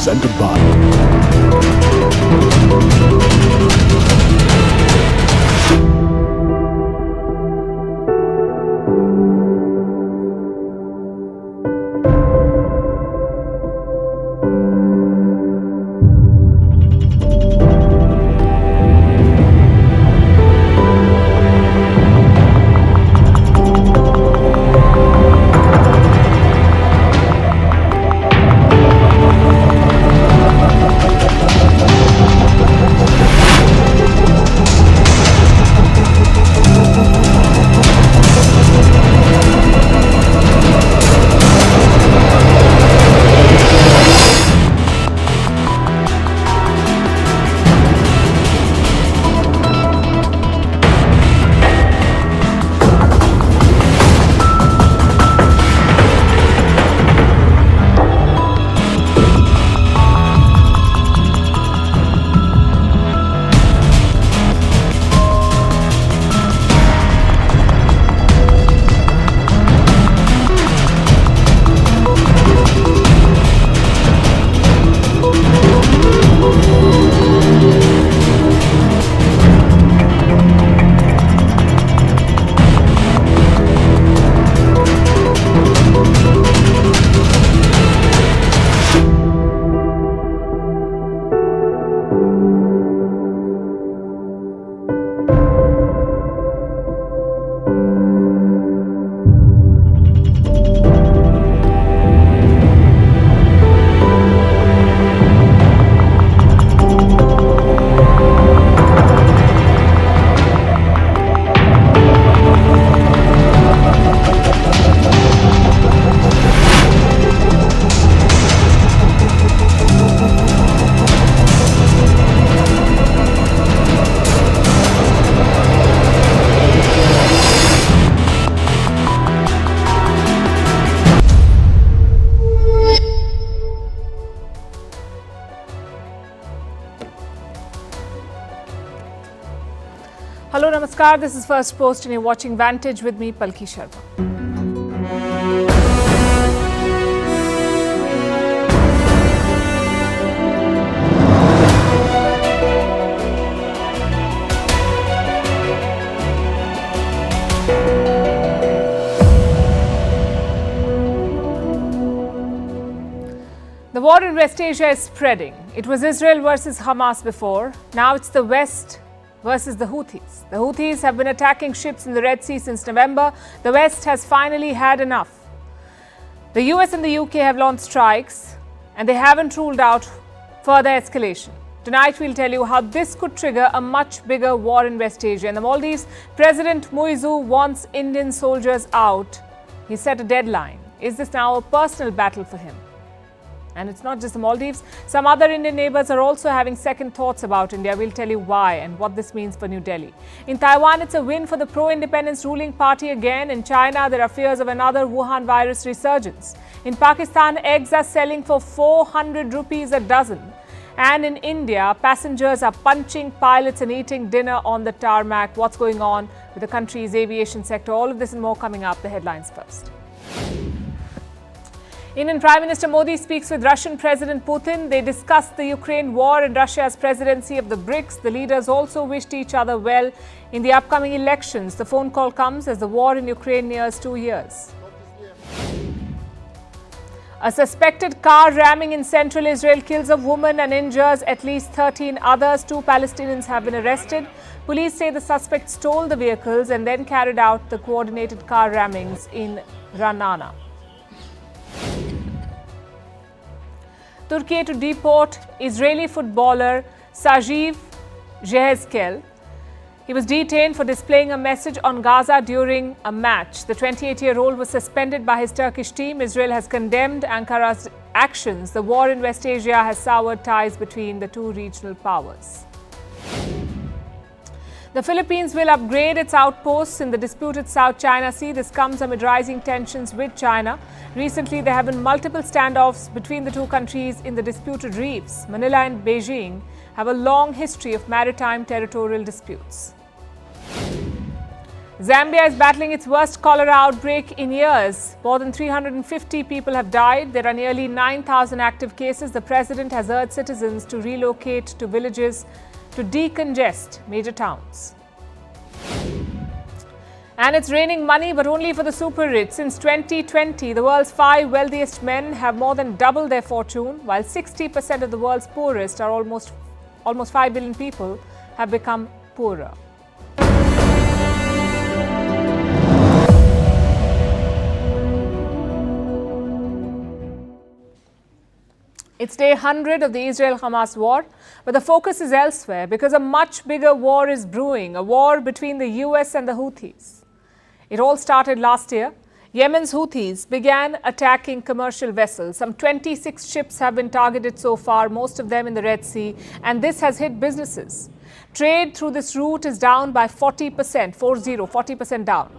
presented by Hello, Namaskar. This is First Post and you're watching Vantage with me, Palki Sharma. The war in West Asia is spreading. It was Israel versus Hamas before. Now it's the West versus the Houthis. The Houthis have been attacking ships in the Red Sea since November. The West has finally had enough. The US and the UK have launched strikes and they haven't ruled out further escalation. Tonight we'll tell you how this could trigger a much bigger war in West Asia. In the Maldives, President Muizu wants Indian soldiers out. He set a deadline. Is this now a personal battle for him? And it's not just the Maldives. Some other Indian neighbors are also having second thoughts about India. We'll tell you why and what this means for New Delhi. In Taiwan, it's a win for the pro-independence ruling party again. In China, there are fears of another Wuhan virus resurgence. In Pakistan, eggs are selling for 400 rupees a dozen. And in India, passengers are punching pilots and eating dinner on the tarmac. What's going on with the country's aviation sector? All of this and more coming up. The headlines first. Indian Prime Minister Modi speaks with Russian President Putin. They discussed the Ukraine war and Russia's presidency of the BRICS. The leaders also wished each other well in the upcoming elections. The phone call comes as the war in Ukraine nears 2 years. A suspected car ramming in central Israel kills a woman and injures at least 13 others. 2 Palestinians have been arrested. Police say the suspect stole the vehicles and then carried out the coordinated car rammings in Ra'anana. Turkey to deport Israeli footballer Sajiv Jehezkel. He was detained for displaying a message on Gaza during a match. The 28-year-old was suspended by his Turkish team. Israel has condemned Ankara's actions. The war in West Asia has soured ties between the two regional powers. The Philippines will upgrade its outposts in the disputed South China Sea. This comes amid rising tensions with China. Recently, there have been multiple standoffs between the two countries in the disputed reefs. Manila and Beijing have a long history of maritime territorial disputes. Zambia is battling its worst cholera outbreak in years. More than 350 people have died. There are nearly 9,000 active cases. The president has urged citizens to relocate to villages to decongest major towns. And it's raining money, but only for the super rich. Since 2020, the world's 5 wealthiest men have more than doubled their fortune, while 60% of the world's poorest, are almost 5 billion people, have become poorer. It's day 100 of the Israel-Hamas war, but the focus is elsewhere because a much bigger war is brewing, a war between the US and the Houthis. It all started last year. Yemen's Houthis began attacking commercial vessels. Some 26 ships have been targeted so far, most of them in the Red Sea, and this has hit businesses. Trade through this route is down by 40%, 40% down.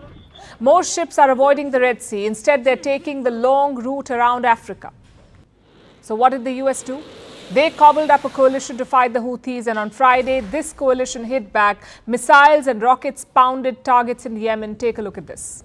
Most ships are avoiding the Red Sea. Instead, they're taking the long route around Africa. So what did the US do? They cobbled up a coalition to fight the Houthis, and on Friday, this coalition hit back. Missiles and rockets pounded targets in Yemen. Take a look at this.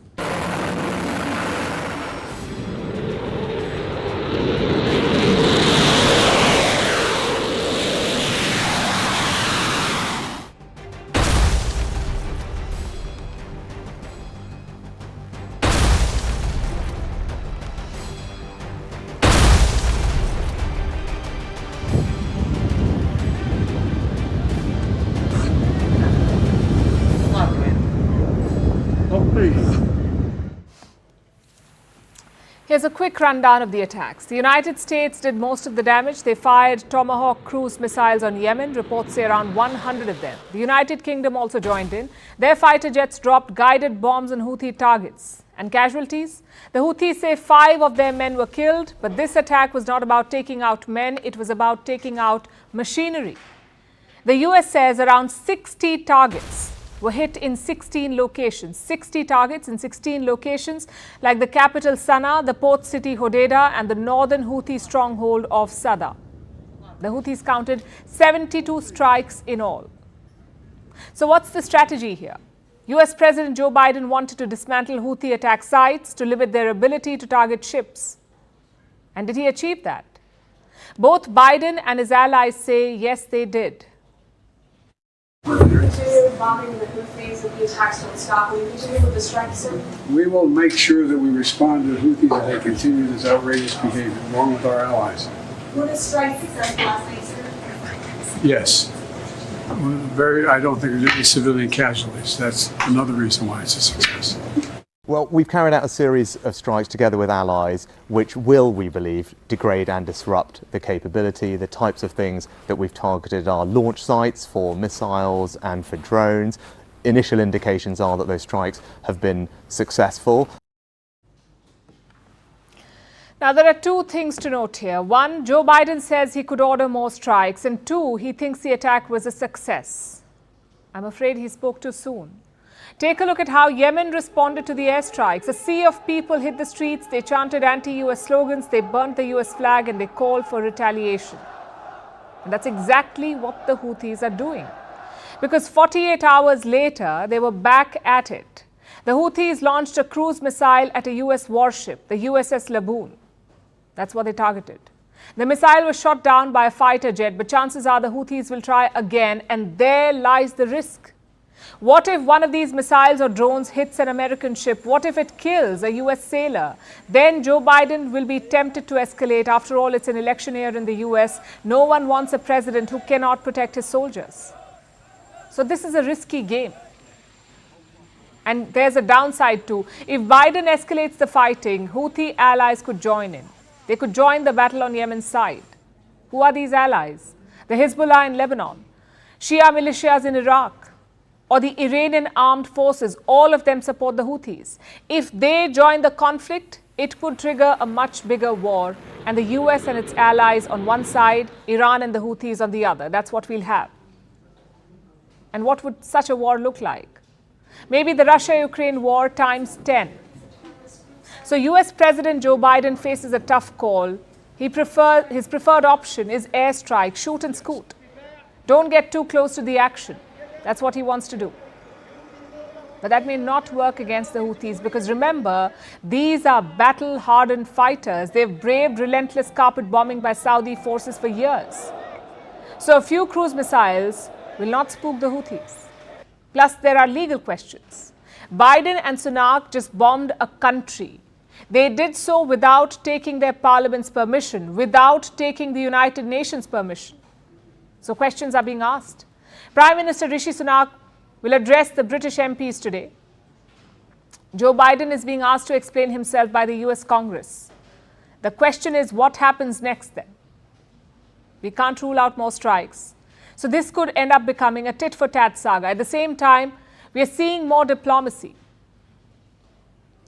Here's a quick rundown of the attacks. The United States did most of the damage. They fired Tomahawk cruise missiles on Yemen. Reports say around 100 of them. The United Kingdom also joined in. Their fighter jets dropped guided bombs on Houthi targets. And casualties? The Houthis say 5 of their men were killed, but this attack was not about taking out men. It was about taking out machinery. The US says around 60 targets were hit in 16 locations. 60 targets in 16 locations, like the capital Sana'a, the port city Hodeidah, and the northern Houthi stronghold of Sada. The Houthis counted 72 strikes in all. So what's the strategy here? US President Joe Biden wanted to dismantle Houthi attack sites to limit their ability to target ships. And did he achieve that? Both Biden and his allies say yes, they did. Bombing the Houthis if the attacks don't stop. Will you continue with the strikes, sir? We will make sure that we respond to the Houthis as they continue this outrageous behavior, along with our allies. Were the strikes successful last night, sir? Yes. I don't think there's any civilian casualties. That's another reason why it's a success. Well, we've carried out a series of strikes together with allies which will, we believe, degrade and disrupt the capability. The types of things that we've targeted are launch sites for missiles and for drones. Initial indications are that those strikes have been successful. Now, there are 2 things to note here. 1, Joe Biden says he could order more strikes, and 2, he thinks the attack was a success. I'm afraid he spoke too soon. Take a look at how Yemen responded to the airstrikes. A sea of people hit the streets, they chanted anti-US slogans, they burnt the US flag, and they called for retaliation. And that's exactly what the Houthis are doing. Because 48 hours later, they were back at it. The Houthis launched a cruise missile at a US warship, the USS Laboon. That's what they targeted. The missile was shot down by a fighter jet, but chances are the Houthis will try again, and there lies the risk. What if one of these missiles or drones hits an American ship? What if it kills a US sailor? Then Joe Biden will be tempted to escalate. After all, it's an election year in the US. No one wants a president who cannot protect his soldiers. So this is a risky game. And there's a downside too. If Biden escalates the fighting, Houthi allies could join in. They could join the battle on Yemen's side. Who are these allies? The Hezbollah in Lebanon, Shia militias in Iraq, or the Iranian armed forces. All of them support the Houthis. If they join the conflict, it could trigger a much bigger war, and the US and its allies on one side, Iran and the Houthis on the other. That's what we'll have. And what would such a war look like? Maybe the Russia-Ukraine war times 10. So US President Joe Biden faces a tough call. His preferred option is airstrike, shoot and scoot. Don't get too close to the action. That's what he wants to do. But that may not work against the Houthis because remember, these are battle-hardened fighters. They've braved relentless carpet bombing by Saudi forces for years. So a few cruise missiles will not spook the Houthis. Plus, there are legal questions. Biden and Sunak just bombed a country. They did so without taking their parliament's permission, without taking the United Nations permission. So questions are being asked. Prime Minister Rishi Sunak will address the British MPs today. Joe Biden is being asked to explain himself by the US Congress. The question is, what happens next then? We can't rule out more strikes. So this could end up becoming a tit-for-tat saga. At the same time, we are seeing more diplomacy.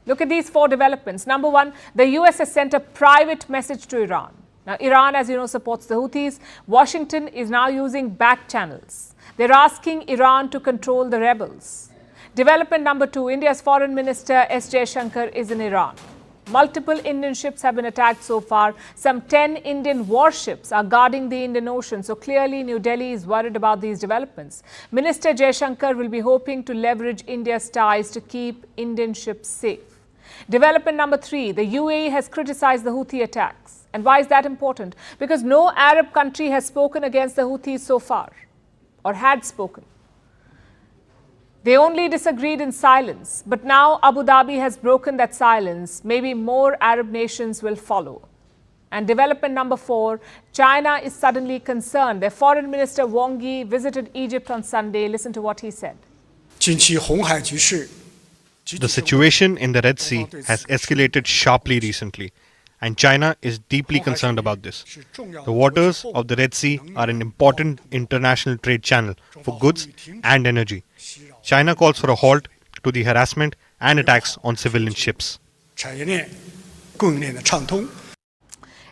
Look at these 4 developments. Number one, the US has sent a private message to Iran. Now, Iran, as you know, supports the Houthis. Washington is now using back channels. They're asking Iran to control the rebels. Development number 2, India's Foreign Minister S. Jaishankar is in Iran. Multiple Indian ships have been attacked so far. Some 10 Indian warships are guarding the Indian Ocean. So clearly, New Delhi is worried about these developments. Minister Jaishankar will be hoping to leverage India's ties to keep Indian ships safe. Development number 3, the UAE has criticized the Houthi attacks. And why is that important? Because no Arab country has spoken against the Houthis so far, or had spoken. They only disagreed in silence. But now Abu Dhabi has broken that silence. Maybe more Arab nations will follow. And development number 4, China is suddenly concerned. Their Foreign Minister Wang Yi visited Egypt on Sunday. Listen to what he said. The situation in the Red Sea has escalated sharply recently, and China is deeply concerned about this. The waters of the Red Sea are an important international trade channel for goods and energy. China calls for a halt to the harassment and attacks on civilian ships.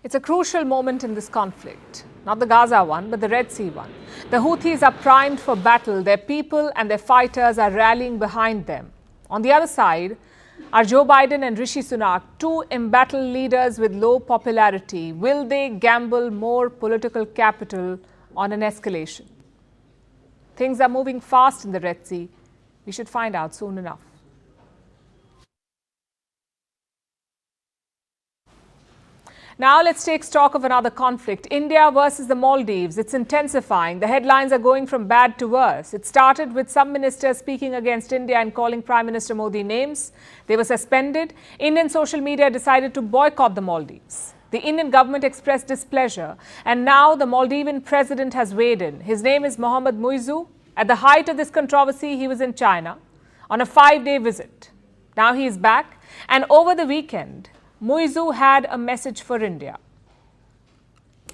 It's a crucial moment in this conflict. Not the Gaza one, but the Red Sea one. The Houthis are primed for battle. Their people and their fighters are rallying behind them. On the other side are Joe Biden and Rishi Sunak, 2 embattled leaders with low popularity. Will they gamble more political capital on an escalation? Things are moving fast in the Red Sea. We should find out soon enough. Now let's take stock of another conflict. India versus the Maldives. It's intensifying. The headlines are going from bad to worse. It started with some ministers speaking against India and calling Prime Minister Modi names. They were suspended. Indian social media decided to boycott the Maldives. The Indian government expressed displeasure, and now the Maldivian president has weighed in. His name is Mohammad Muizzu. At the height of this controversy, he was in China on a 5-day visit. Now he is back, and over the weekend, Muizzu had a message for India.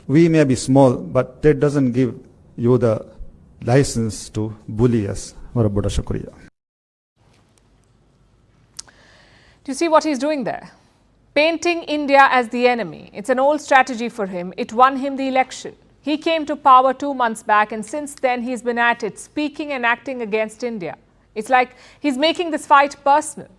We may be small, but that doesn't give you the license to bully us. Do you see what he's doing there? Painting India as the enemy. It's an old strategy for him. It won him the election. He came to power 2 months back, and since then he's been at it, speaking and acting against India. It's like he's making this fight personal.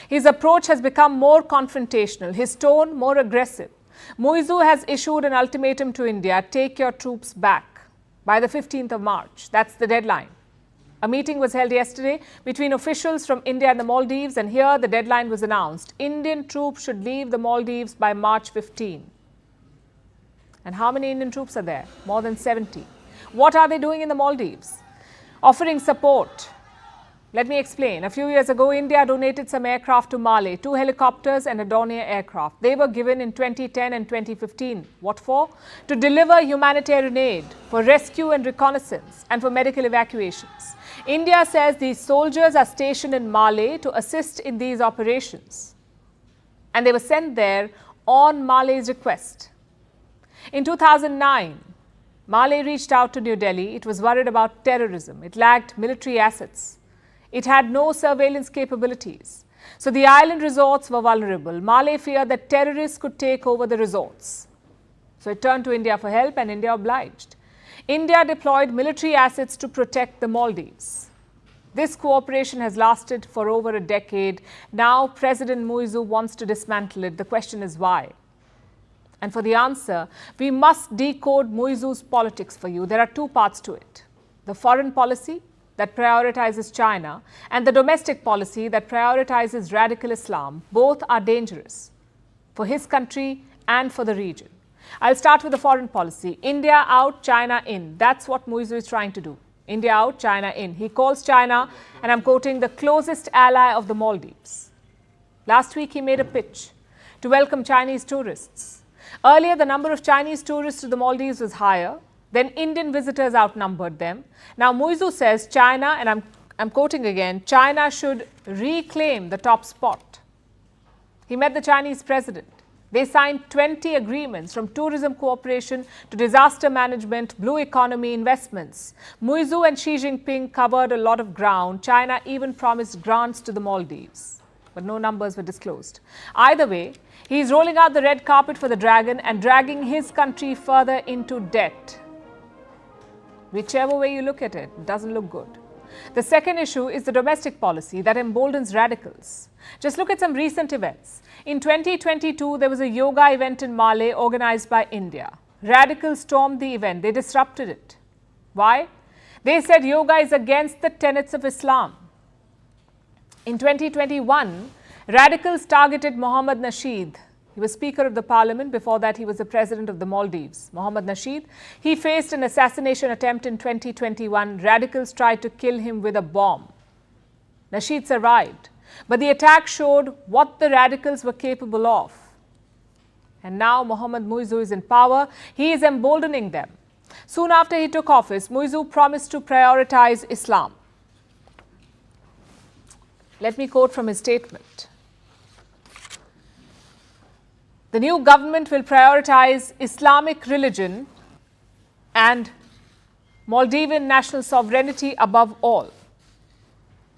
His approach has become more confrontational, his tone more aggressive. Muizzu has issued an ultimatum to India: take your troops back by the 15th of March. That's the deadline. A meeting was held yesterday between officials from India and the Maldives, and here the deadline was announced. Indian troops should leave the Maldives by March 15. And how many Indian troops are there? More than 70. What are they doing in the Maldives? Offering support. Let me explain. A few years ago, India donated some aircraft to Mali, 2 helicopters and a Dornier aircraft. They were given in 2010 and 2015. What for? To deliver humanitarian aid, for rescue and reconnaissance, and for medical evacuations. India says these soldiers are stationed in Mali to assist in these operations. And they were sent there on Mali's request. In 2009, Mali reached out to New Delhi. It was worried about terrorism. It lacked military assets. It had no surveillance capabilities. So the island resorts were vulnerable. Mali feared that terrorists could take over the resorts. So it turned to India for help, and India obliged. India deployed military assets to protect the Maldives. This cooperation has lasted for over a decade. Now President Muizzu wants to dismantle it. The question is why? And for the answer, we must decode Muizzu's politics for you. There are 2 parts to it: the foreign policy that prioritizes China and the domestic policy that prioritizes radical Islam both are dangerous for his country and for the region. I'll start with the foreign policy. India out, China in. That's what Muizu is trying to do. India out, China in. He calls China, and I'm quoting, the closest ally of the Maldives. Last week, he made a pitch to welcome Chinese tourists. Earlier, the number of Chinese tourists to the Maldives was higher. Then Indian visitors outnumbered them. Now, Muizu says China, and I'm quoting again, China should reclaim the top spot. He met the Chinese president. They signed 20 agreements from tourism cooperation to disaster management, blue economy investments. Muizu and Xi Jinping covered a lot of ground. China even promised grants to the Maldives, but no numbers were disclosed. Either way, he is rolling out the red carpet for the dragon and dragging his country further into debt. Whichever way you look at it, it doesn't look good. The second issue is the domestic policy that emboldens radicals. Just look at some recent events. In 2022, there was a yoga event in Malé organized by India. Radicals stormed the event. They disrupted it. Why? They said yoga is against the tenets of Islam. In 2021, radicals targeted Mohammad Nasheed. He was Speaker of the Parliament. Before that, he was the President of the Maldives. Mohammad Nasheed. He faced an assassination attempt in 2021. Radicals tried to kill him with a bomb. Nasheed survived. But the attack showed what the radicals were capable of. And now Mohammad Muizu is in power. He is emboldening them. Soon after he took office, Muizu promised to prioritize Islam. Let me quote from his statement. The new government will prioritize Islamic religion and Maldivian national sovereignty above all.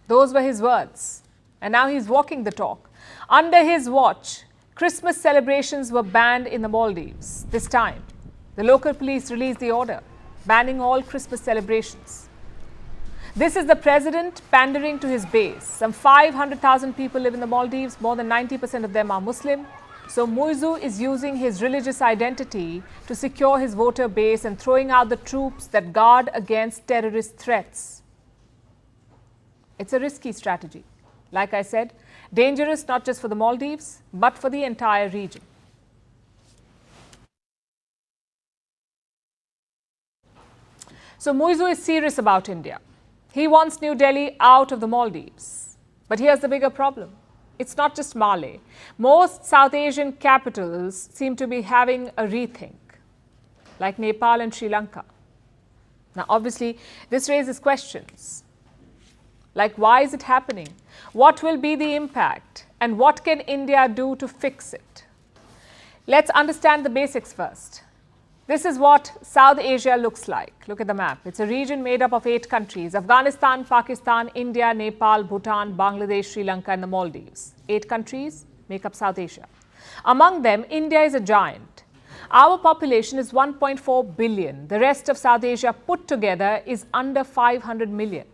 Those were his words. And now he's walking the talk. Under his watch, Christmas celebrations were banned in the Maldives. This time, the local police released the order, banning all Christmas celebrations. This is the president pandering to his base. Some 500,000 people live in the Maldives. More than 90% of them are Muslim. So Muizu is using his religious identity to secure his voter base and throwing out the troops that guard against terrorist threats. It's a risky strategy. Like I said, dangerous not just for the Maldives, but for the entire region. So Muizu is serious about India. He wants New Delhi out of the Maldives. But here's the bigger problem. It's not just Malé. Most South Asian capitals seem to be having a rethink, like Nepal and Sri Lanka. Now, obviously, this raises questions. Like, why is it happening? What will be the impact? And what can India do to fix it? Let's understand the basics first. This is what South Asia looks like. Look at the map. It's a region made up of 8 countries: Afghanistan, Pakistan, India, Nepal, Bhutan, Bangladesh, Sri Lanka, and the Maldives. 8 countries make up South Asia. Among them, India is a giant. Our population is 1.4 billion. The rest of South Asia put together is under 500 million.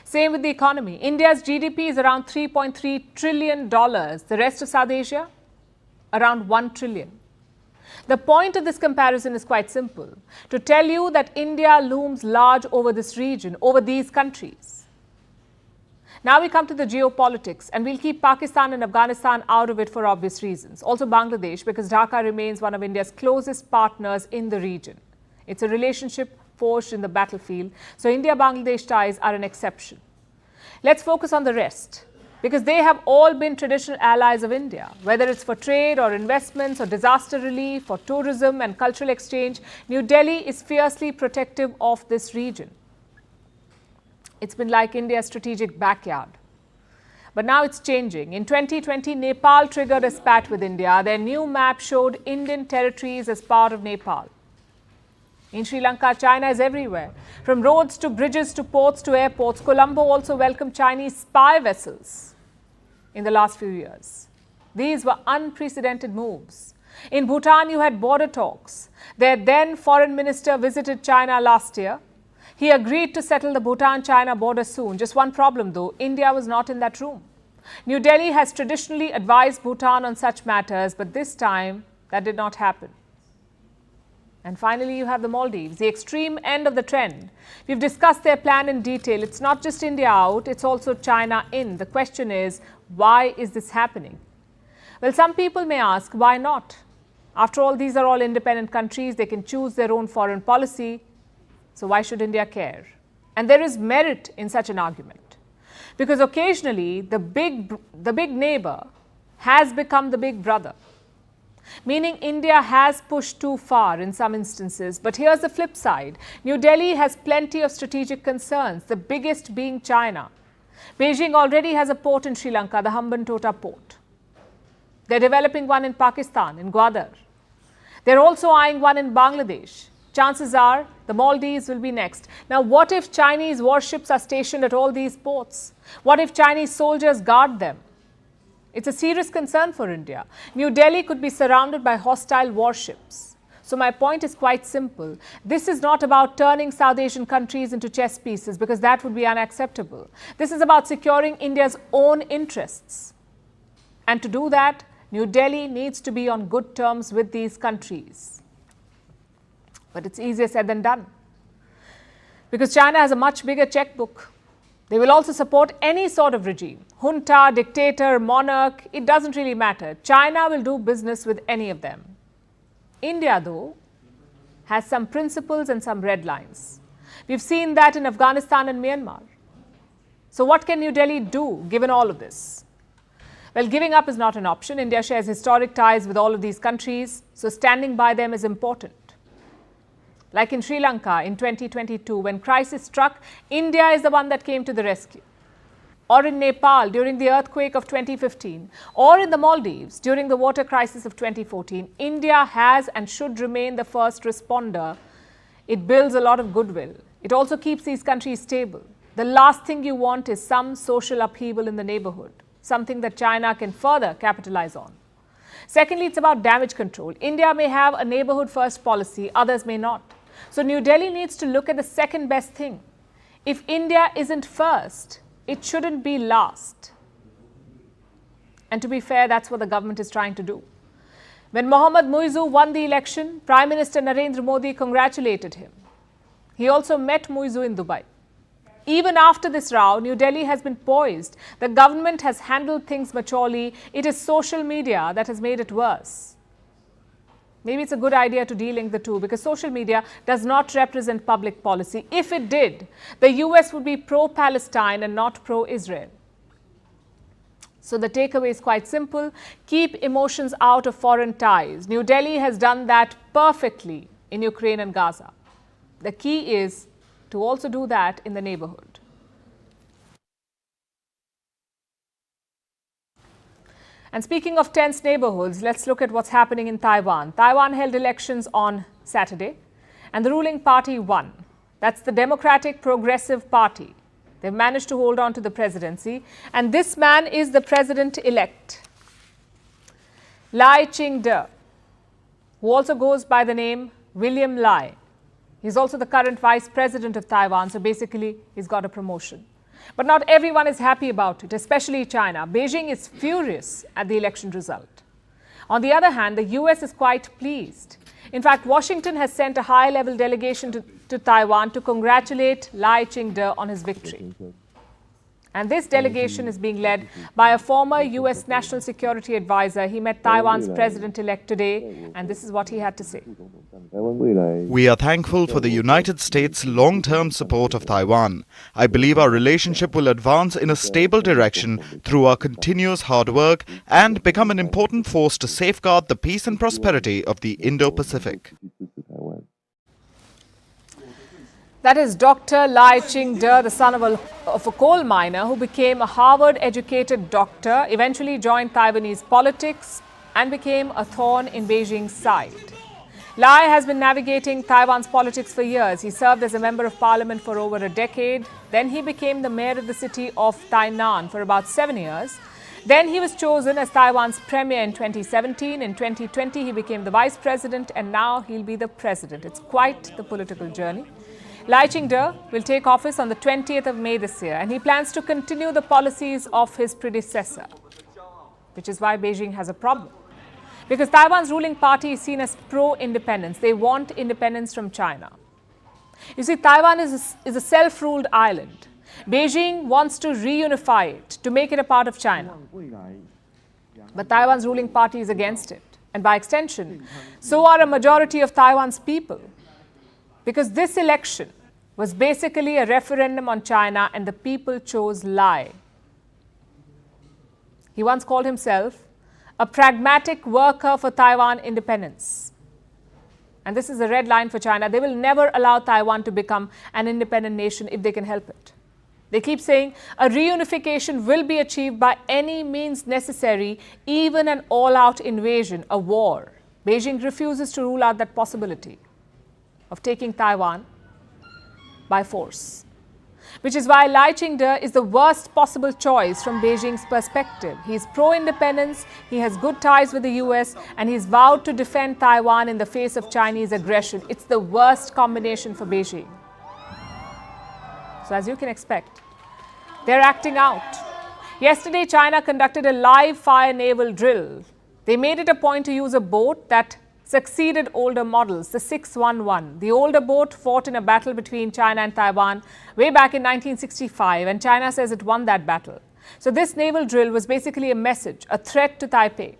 Same with the economy. India's GDP is around $3.3 trillion. The rest of South Asia, around 1 trillion. The point of this comparison is quite simple: to tell you that India looms large over this region, over these countries. Now we come to the geopolitics, and we'll keep Pakistan and Afghanistan out of it for obvious reasons. Also Bangladesh, because Dhaka remains one of India's closest partners in the region. It's a relationship forged in the battlefield, so India-Bangladesh ties are an exception. Let's focus on the rest, because they have all been traditional allies of India. Whether it's for trade or investments or disaster relief or tourism and cultural exchange, New Delhi is fiercely protective of this region. It's been like India's strategic backyard. But now it's changing. In 2020, Nepal triggered a spat with India. Their new map showed Indian territories as part of Nepal. In Sri Lanka, China is everywhere. From roads to bridges to ports to airports, Colombo also welcomed Chinese spy vessels in the last few years. These were unprecedented moves. In Bhutan, you had border talks. Their then foreign minister visited China last year. He agreed to settle the Bhutan-China border soon. Just one problem though, India was not in that room. New Delhi has traditionally advised Bhutan on such matters, but this time that did not happen. And finally, you have the Maldives, the extreme end of the trend. We've discussed their plan in detail. It's not just India out, it's also China in. The question is, why is this happening? Well, some people may ask, why not? After all, these are all independent countries. They can choose their own foreign policy. So why should India care? And there is merit in such an argument. Because occasionally, the big neighbor has become the big brother. Meaning India has pushed too far in some instances. But here's the flip side. New Delhi has plenty of strategic concerns, the biggest being China. Beijing already has a port in Sri Lanka, the Hambantota port. They're developing one in Pakistan, in Gwadar. They're also eyeing one in Bangladesh. Chances are the Maldives will be next. Now, what if Chinese warships are stationed at all these ports? What if Chinese soldiers guard them? It's a serious concern for India. New Delhi could be surrounded by hostile warships. So my point is quite simple. This is not about turning South Asian countries into chess pieces, because that would be unacceptable. This is about securing India's own interests. And to do that, New Delhi needs to be on good terms with these countries. But it's easier said than done. Because China has a much bigger checkbook. They will also support any sort of regime. Junta, dictator, monarch, it doesn't really matter. China will do business with any of them. India, though, has some principles and some red lines. We've seen that in Afghanistan and Myanmar. So what can New Delhi do given all of this? Well, giving up is not an option. India shares historic ties with all of these countries, so standing by them is important. Like in Sri Lanka in 2022, when crisis struck, India is the one that came to the rescue. Or in Nepal during the earthquake of 2015. Or in the Maldives during the water crisis of 2014. India has and should remain the first responder. It builds a lot of goodwill. It also keeps these countries stable. The last thing you want is some social upheaval in the neighborhood, something that China can further capitalize on. Secondly, it's about damage control. India may have a neighborhood first policy, others may not. So New Delhi needs to look at the second best thing. If India isn't first, it shouldn't be last. And to be fair, that's what the government is trying to do. When Mohammad Muizzu won the election, Prime Minister Narendra Modi congratulated him. He also met Muizzu in Dubai. Even after this row, New Delhi has been poised. The government has handled things maturely. It is social media that has made it worse. Maybe it's a good idea to de-link the two, because social media does not represent public policy. If it did, the US would be pro-Palestine and not pro-Israel. So the takeaway is quite simple. Keep emotions out of foreign ties. New Delhi has done that perfectly in Ukraine and Gaza. The key is to also do that in the neighborhood. And speaking of tense neighborhoods, let's look at what's happening in Taiwan. Taiwan held elections on Saturday, and the ruling party won. That's the Democratic Progressive Party. They've managed to hold on to the presidency, and this man is the president-elect, Lai Ching-te, who also goes by the name William Lai. He's also the current vice president of Taiwan, so basically he's got a promotion. But not everyone is happy about it, especially China. Beijing is furious at the election result. On the other hand, the US is quite pleased. In fact, Washington has sent a high-level delegation to Taiwan to congratulate Lai Ching-te on his victory. And this delegation is being led by a former US National Security Advisor. He met Taiwan's president-elect today, and this is what he had to say. We are thankful for the United States' long-term support of Taiwan. I believe our relationship will advance in a stable direction through our continuous hard work and become an important force to safeguard the peace and prosperity of the Indo-Pacific. That is Dr. Lai Ching-te, the son of a coal miner who became a Harvard-educated doctor, eventually joined Taiwanese politics and became a thorn in Beijing's side. Lai has been navigating Taiwan's politics for years. He served as a member of parliament for over a decade. Then he became the mayor of the city of Tainan for about 7 years. Then he was chosen as Taiwan's premier in 2017. In 2020, he became the vice president, and now he'll be the president. It's quite the political journey. Lai Ching-te will take office on the 20th of May this year, and he plans to continue the policies of his predecessor, which is why Beijing has a problem. Because Taiwan's ruling party is seen as pro-independence. They want independence from China. You see, Taiwan is a self-ruled island. Beijing wants to reunify it, to make it a part of China. But Taiwan's ruling party is against it. And by extension, so are a majority of Taiwan's people. Because this election was basically a referendum on China and the people chose lie. He once called himself a pragmatic worker for Taiwan independence. And this is a red line for China. They will never allow Taiwan to become an independent nation if they can help it. They keep saying a reunification will be achieved by any means necessary, even an all-out invasion, a war. Beijing refuses to rule out that possibility of taking Taiwan by force. Which is why Lai Ching-te is the worst possible choice from Beijing's perspective. He is pro-independence, he has good ties with the US, and he's vowed to defend Taiwan in the face of Chinese aggression. It's the worst combination for Beijing. So as you can expect, they're acting out. Yesterday, China conducted a live-fire naval drill. They made it a point to use a boat that succeeded older models, the 611. The older boat fought in a battle between China and Taiwan way back in 1965, and China says it won that battle. So this naval drill was basically a message, a threat to Taipei.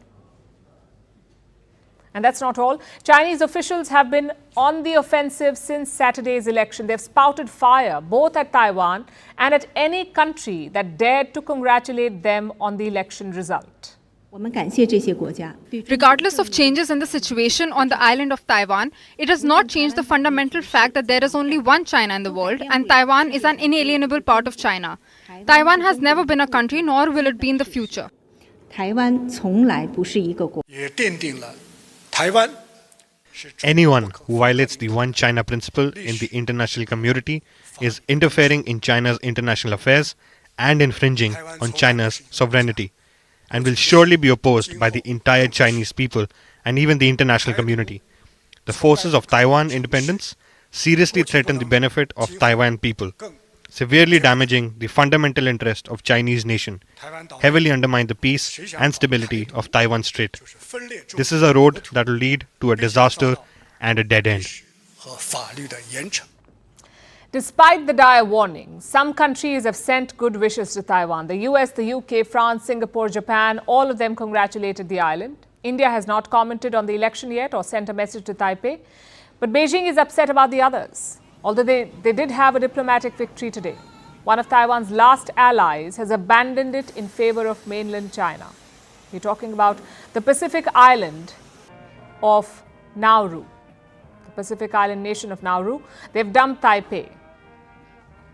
And that's not all. Chinese officials have been on the offensive since Saturday's election. They've spouted fire both at Taiwan and at any country that dared to congratulate them on the election result. Regardless of changes in the situation on the island of Taiwan, it does not change the fundamental fact that there is only one China in the world and Taiwan is an inalienable part of China. Taiwan has never been a country, nor will it be in the future. Anyone who violates the One China principle in the international community is interfering in China's international affairs and infringing on China's sovereignty, and will surely be opposed by the entire Chinese people and even the international community. The forces of Taiwan independence seriously threaten the benefit of Taiwan people, severely damaging the fundamental interest of Chinese nation, heavily undermine the peace and stability of Taiwan Strait. This is a road that will lead to a disaster and a dead end. Despite the dire warning, some countries have sent good wishes to Taiwan. The US, the UK, France, Singapore, Japan, all of them congratulated the island. India has not commented on the election yet or sent a message to Taipei. But Beijing is upset about the others, although they did have a diplomatic victory today. One of Taiwan's last allies has abandoned it in favor of mainland China. We're talking about the Pacific island of Nauru, the Pacific island nation of Nauru. They've dumped Taipei.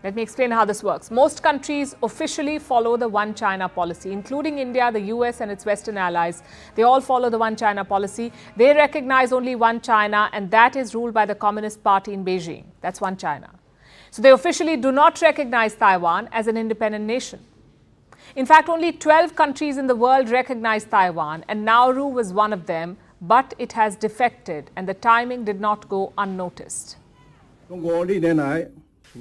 Let me explain how this works. Most countries officially follow the One China policy, including India, the US and its Western allies. They all follow the One China policy. They recognize only one China, and that is ruled by the Communist Party in Beijing. That's One China. So they officially do not recognize Taiwan as an independent nation. In fact, only 12 countries in the world recognize Taiwan, and Nauru was one of them, but it has defected, and the timing did not go unnoticed.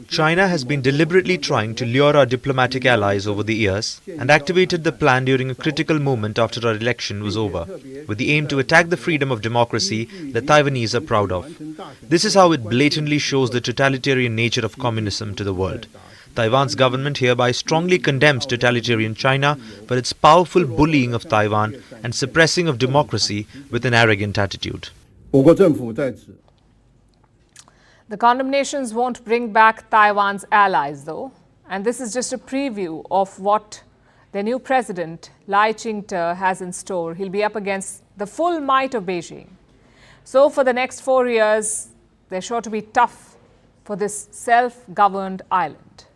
China has been deliberately trying to lure our diplomatic allies over the years and activated the plan during a critical moment after our election was over, with the aim to attack the freedom of democracy that Taiwanese are proud of. This is how it blatantly shows the totalitarian nature of communism to the world. Taiwan's government hereby strongly condemns totalitarian China for its powerful bullying of Taiwan and suppressing of democracy with an arrogant attitude. The condemnations won't bring back Taiwan's allies, though. And this is just a preview of what their new president, Lai Ching-te, has in store. He'll be up against the full might of Beijing. So for the next 4 years, they're sure to be tough for this self-governed island.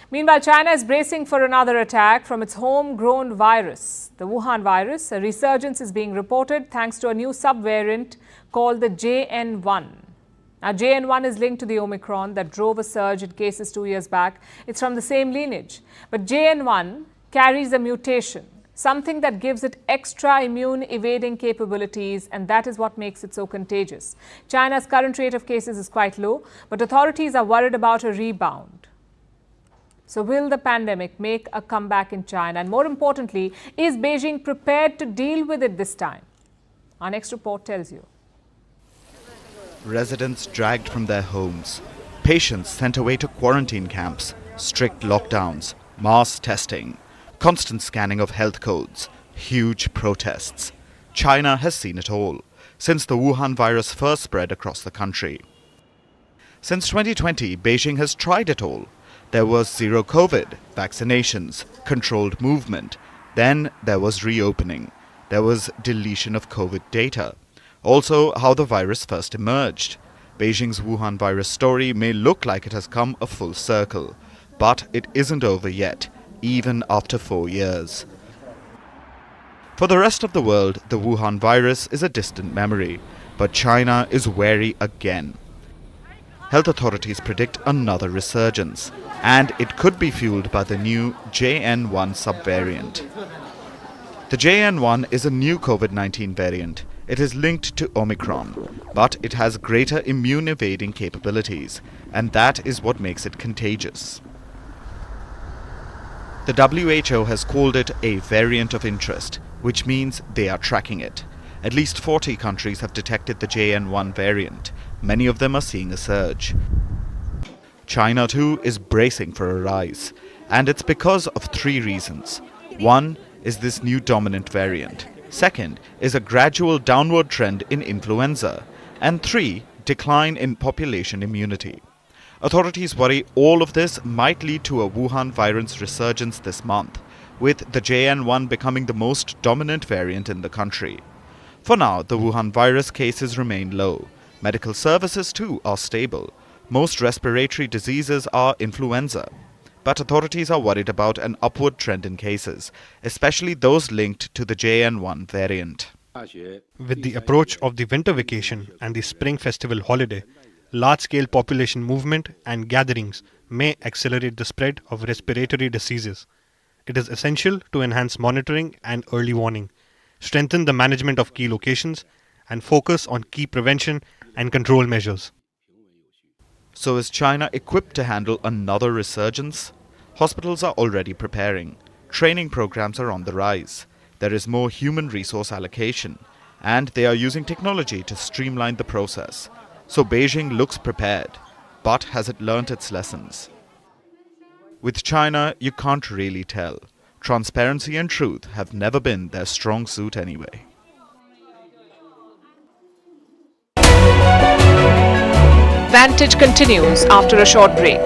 Meanwhile, China is bracing for another attack from its homegrown virus, the Wuhan virus. A resurgence is being reported thanks to a new subvariant called the JN1. Now, JN1 is linked to the Omicron that drove a surge in cases 2 years back. It's from the same lineage. But JN1 carries a mutation, something that gives it extra immune evading capabilities, and that is what makes it so contagious. China's current rate of cases is quite low, but authorities are worried about a rebound. So will the pandemic make a comeback in China? And more importantly, is Beijing prepared to deal with it this time? Our next report tells you. Residents dragged from their homes, patients sent away to quarantine camps, strict lockdowns, mass testing, constant scanning of health codes, huge protests. China has seen it all since the Wuhan virus first spread across the country. Since 2020, Beijing has tried it all. There was zero COVID, vaccinations, controlled movement. Then there was reopening. There was deletion of COVID data. Also, how the virus first emerged. Beijing's Wuhan virus story may look like it has come a full circle, but it isn't over yet, even after 4 years. For the rest of the world, the Wuhan virus is a distant memory, but China is wary again. Health authorities predict another resurgence, and it could be fueled by the new JN1 subvariant. The JN1 is a new COVID-19 variant. It is linked to Omicron, but it has greater immune-evading capabilities, and that is what makes it contagious. The WHO has called it a variant of interest, which means they are tracking it. At least 40 countries have detected the JN1 variant. Many of them are seeing a surge. China too is bracing for a rise, and it's because of 3 reasons. One is this new dominant variant. Second is a gradual downward trend in influenza. And 3, decline in population immunity. Authorities worry all of this might lead to a Wuhan virus resurgence this month, with the JN1 becoming the most dominant variant in the country. For now, the Wuhan virus cases remain low. Medical services too are stable. Most respiratory diseases are influenza. But authorities are worried about an upward trend in cases, especially those linked to the JN1 variant. With the approach of the winter vacation and the spring festival holiday, large-scale population movement and gatherings may accelerate the spread of respiratory diseases. It is essential to enhance monitoring and early warning, strengthen the management of key locations, and focus on key prevention and control measures. So is China equipped to handle another resurgence? Hospitals are already preparing. Training programs are on the rise. There is more human resource allocation, and they are using technology to streamline the process. So Beijing looks prepared, but has it learnt its lessons? With China, you can't really tell. Transparency and truth have never been their strong suit anyway. Vantage continues after a short break.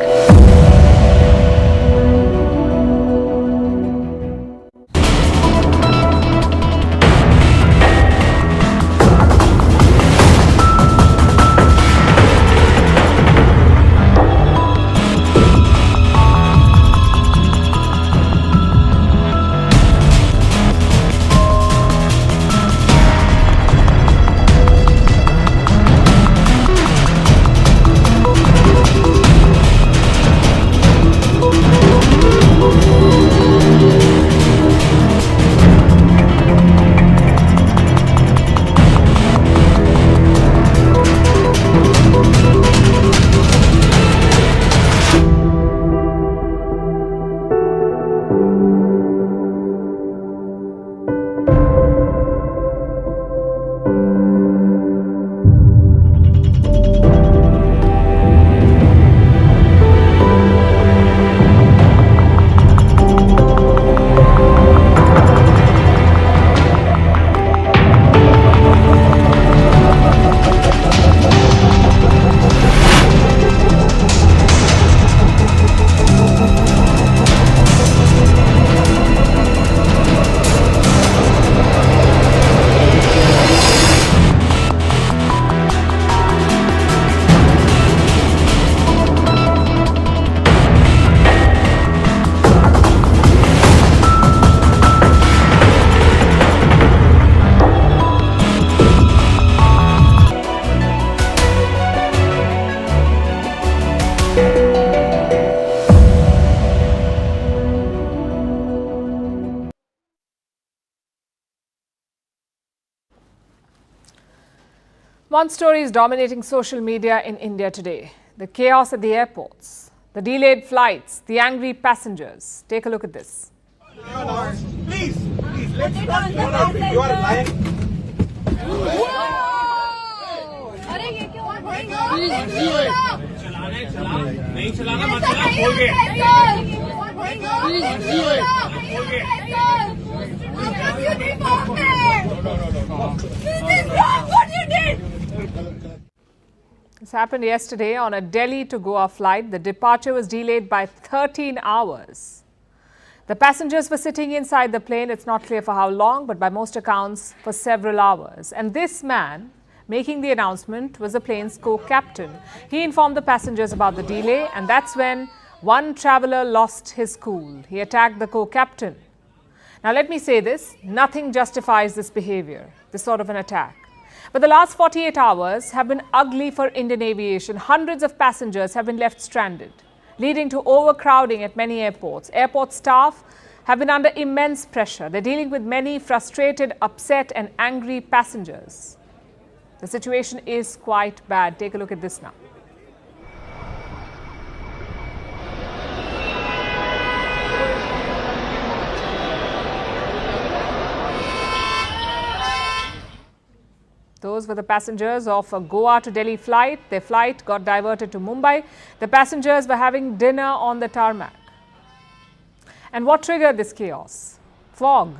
One story is dominating social media in India today: the chaos at the airports. The delayed flights, the angry passengers. Take a look at this. Please, let's not. You are lying. This happened yesterday on a Delhi to Goa flight. The departure was delayed by 13 hours. The passengers were sitting inside the plane. It's not clear for how long, but by most accounts for several hours. And this man making the announcement was the plane's co-captain. He informed the passengers about the delay, and that's when one traveller lost his cool. He attacked the co-captain. Now let me say this, nothing justifies this behaviour, this sort of an attack. But the last 48 hours have been ugly for Indian aviation. Hundreds of passengers have been left stranded, leading to overcrowding at many airports. Airport staff have been under immense pressure. They're dealing with many frustrated, upset and angry passengers. The situation is quite bad. Take a look at this now. Those were the passengers of a Goa to Delhi flight. Their flight got diverted to Mumbai. The passengers were having dinner on the tarmac. And what triggered this chaos? Fog.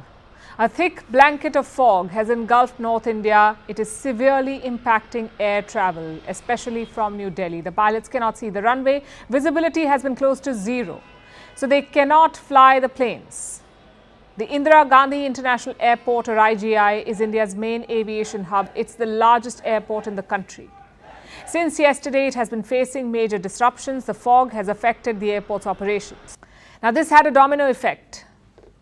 A thick blanket of fog has engulfed North India. It is severely impacting air travel, especially from New Delhi. The pilots cannot see the runway. Visibility has been close to zero. So they cannot fly the planes. The Indira Gandhi International Airport, or IGI, is India's main aviation hub. It's the largest airport in the country. Since yesterday, it has been facing major disruptions. The fog has affected the airport's operations. Now, this had a domino effect.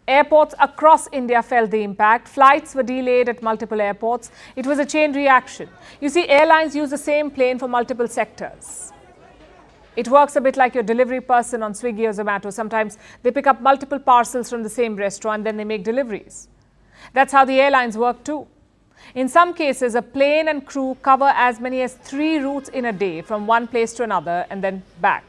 Airports across India felt the impact. Flights were delayed at multiple airports. It was a chain reaction. You see, airlines use the same plane for multiple sectors. It works a bit like your delivery person on Swiggy or Zomato. Sometimes they pick up multiple parcels from the same restaurant, then they make deliveries. That's how the airlines work too. In some cases, a plane and crew cover as many as 3 routes in a day from one place to another and then back.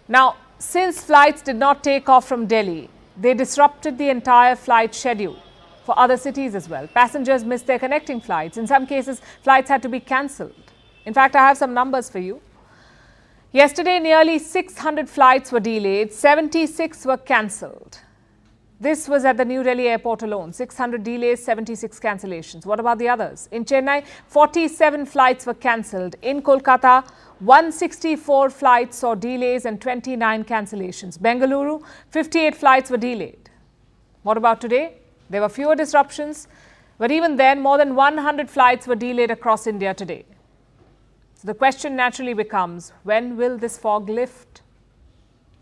Now, since flights did not take off from Delhi, they disrupted the entire flight schedule for other cities as well. Passengers missed their connecting flights. In some cases, flights had to be cancelled. In fact, I have some numbers for you. Yesterday, nearly 600 flights were delayed, 76 were cancelled. This was at the New Delhi airport alone. 600 delays, 76 cancellations. What about the others? In Chennai, 47 flights were cancelled. In Kolkata, 164 flights saw delays and 29 cancellations. Bengaluru, 58 flights were delayed. What about today? There were fewer disruptions, but even then, more than 100 flights were delayed across India today. So the question naturally becomes, when will this fog lift?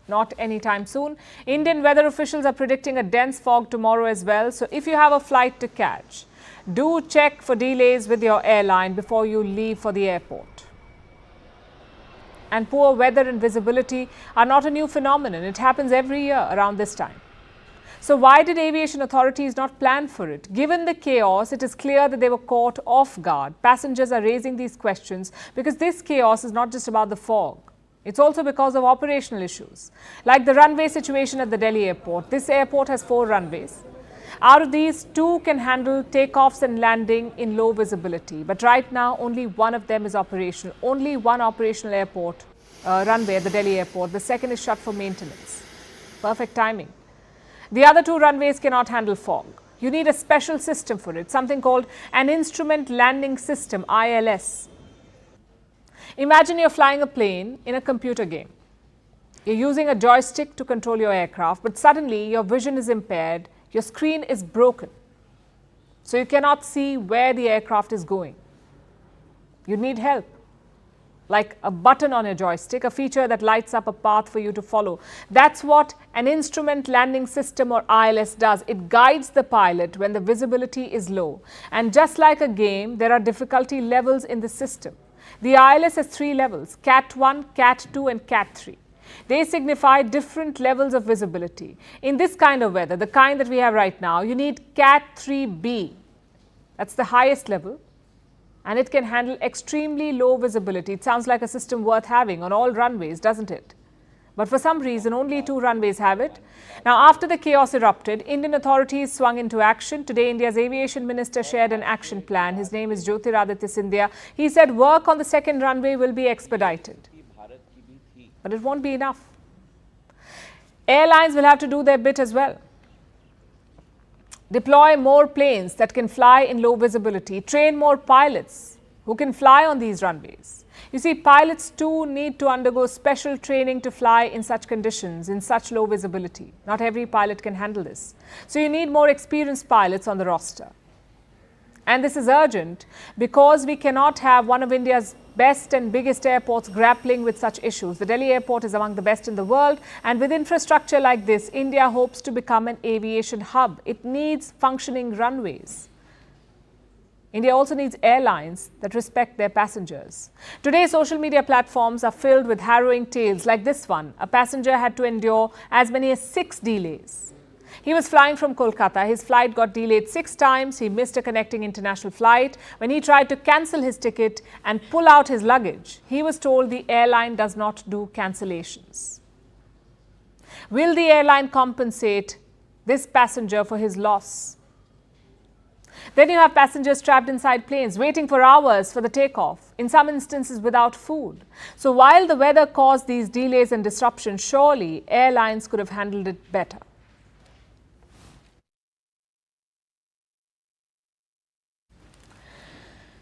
Not anytime soon. Indian weather officials are predicting a dense fog tomorrow as well. So if you have a flight to catch, do check for delays with your airline before you leave for the airport. And poor weather and visibility are not a new phenomenon. It happens every year around this time. So why did aviation authorities not plan for it? Given the chaos, it is clear that they were caught off guard. Passengers are raising these questions because this chaos is not just about the fog. It's also because of operational issues. Like the runway situation at the Delhi airport. This airport has 4 runways. Out of these, 2 can handle takeoffs and landing in low visibility. But right now, only one of them is operational. Only one operational airport runway at the Delhi airport. The second is shut for maintenance. Perfect timing. The other 2 runways cannot handle fog. You need a special system for it, something called an Instrument Landing System, ILS. Imagine you're flying a plane in a computer game. You're using a joystick to control your aircraft, but suddenly your vision is impaired, your screen is broken. So you cannot see where the aircraft is going. You need help. Like a button on a joystick, a feature that lights up a path for you to follow. That's what an Instrument Landing System, or ILS, does. It guides the pilot when the visibility is low. And just like a game, there are difficulty levels in the system. The ILS has 3 levels, Cat 1, Cat 2 and Cat 3. They signify different levels of visibility. In this kind of weather, the kind that we have right now, you need Cat 3B. That's the highest level. And it can handle extremely low visibility. It sounds like a system worth having on all runways, doesn't it? But for some reason, only 2 runways have it. Now, after the chaos erupted, Indian authorities swung into action. Today, India's aviation minister shared an action plan. His name is Jyotiraditya Scindia. He said work on the second runway will be expedited. But it won't be enough. Airlines will have to do their bit as well. Deploy more planes that can fly in low visibility. Train more pilots who can fly on these runways. You see, pilots too need to undergo special training to fly in such conditions, in such low visibility. Not every pilot can handle this. So you need more experienced pilots on the roster. And this is urgent because we cannot have one of India's best and biggest airports grappling with such issues. The Delhi airport is among the best in the world, and with infrastructure like this, India hopes to become an aviation hub. It needs functioning runways. India also needs airlines that respect their passengers. Today, social media platforms are filled with harrowing tales like this one. A passenger had to endure as many as 6 delays. He was flying from Kolkata. His flight got delayed 6 times. He missed a connecting international flight. When he tried to cancel his ticket and pull out his luggage, he was told the airline does not do cancellations. Will the airline compensate this passenger for his loss? Then you have passengers trapped inside planes, waiting for hours for the takeoff, in some instances without food. So while the weather caused these delays and disruptions, surely airlines could have handled it better.